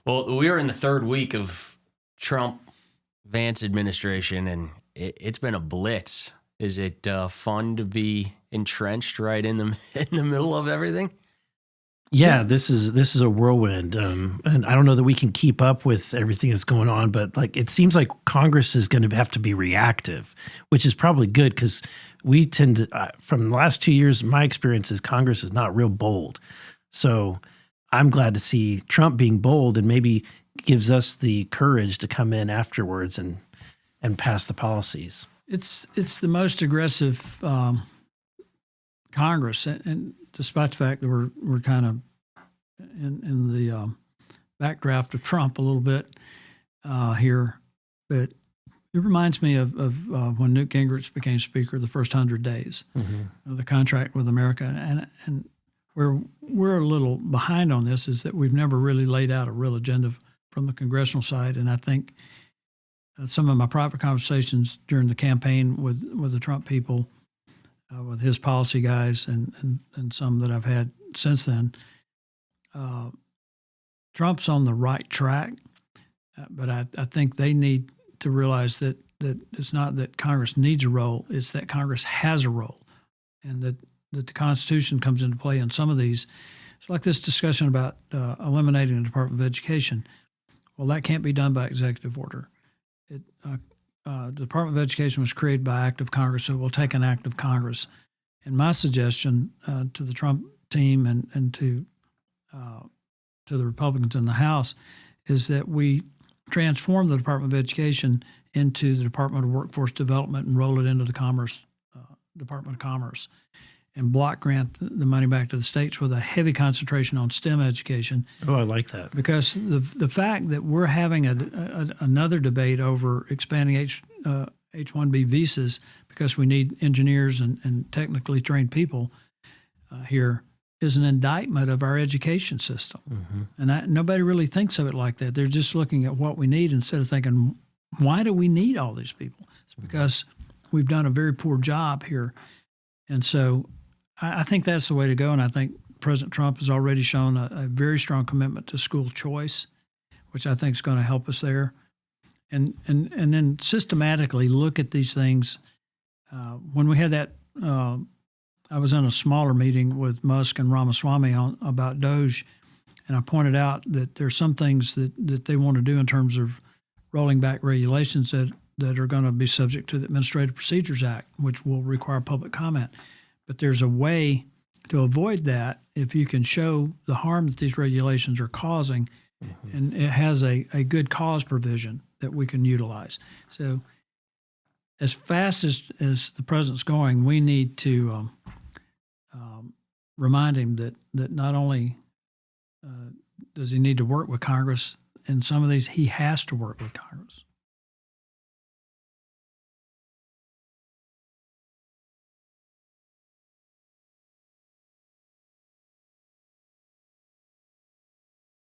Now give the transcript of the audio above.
Well, we are in the third week of Trump-Vance administration, and it's been a blitz. Is it fun to be entrenched right in the middle of everything? Yeah, this is a whirlwind, and I don't know that we can keep up with everything that's going on. But like, it seems like Congress is going to have to be reactive, which is probably good because we tend to, from the last 2 years, my experience is Congress is not real bold. So I'm glad to see Trump being bold and maybe gives us the courage to come in afterwards and pass the policies. It's the most aggressive Congress, and despite the fact that we're kind of in the backdraft of Trump a little bit here, but it reminds me of when Newt Gingrich became Speaker, the first 100 days of the contract with America, and where we're a little behind on this is that we've never really laid out a real agenda from the congressional side, and I think some of my private conversations during the campaign with the Trump people, with his policy guys, and some that I've had since then, Trump's on the right track, but I think they need to realize that it's not that Congress needs a role, it's that Congress has a role, and that the Constitution comes into play in some of these. It's like this discussion about eliminating the Department of Education. Well, that can't be done by executive order. The Department of Education was created by act of Congress, so it will take an act of Congress. And my suggestion to the Trump team and to the Republicans in the House is that we transform the Department of Education into the Department of Workforce Development and roll it into the Department of Commerce, and block grant the money back to the states with a heavy concentration on STEM education. Oh, I like that. Because the fact that we're having another debate over expanding H-1B visas because we need engineers and technically trained people here is an indictment of our education system. And nobody really thinks of it like that. They're just looking at what we need instead of thinking, why do we need all these people? It's because we've done a very poor job here. And so I think that's the way to go, and I think President Trump has already shown a very strong commitment to school choice, which I think is going to help us there. And then systematically look at these things. When we had that, I was in a smaller meeting with Musk and Ramaswamy about DOGE, and I pointed out that there's some things that they want to do in terms of rolling back regulations that are going to be subject to the Administrative Procedures Act, which will require public comment. But there's a way to avoid that if you can show the harm that these regulations are causing, and it has a good cause provision that we can utilize. So as fast as the president's going, we need to remind him that not only does he need to work with Congress in some of these, he has to work with Congress.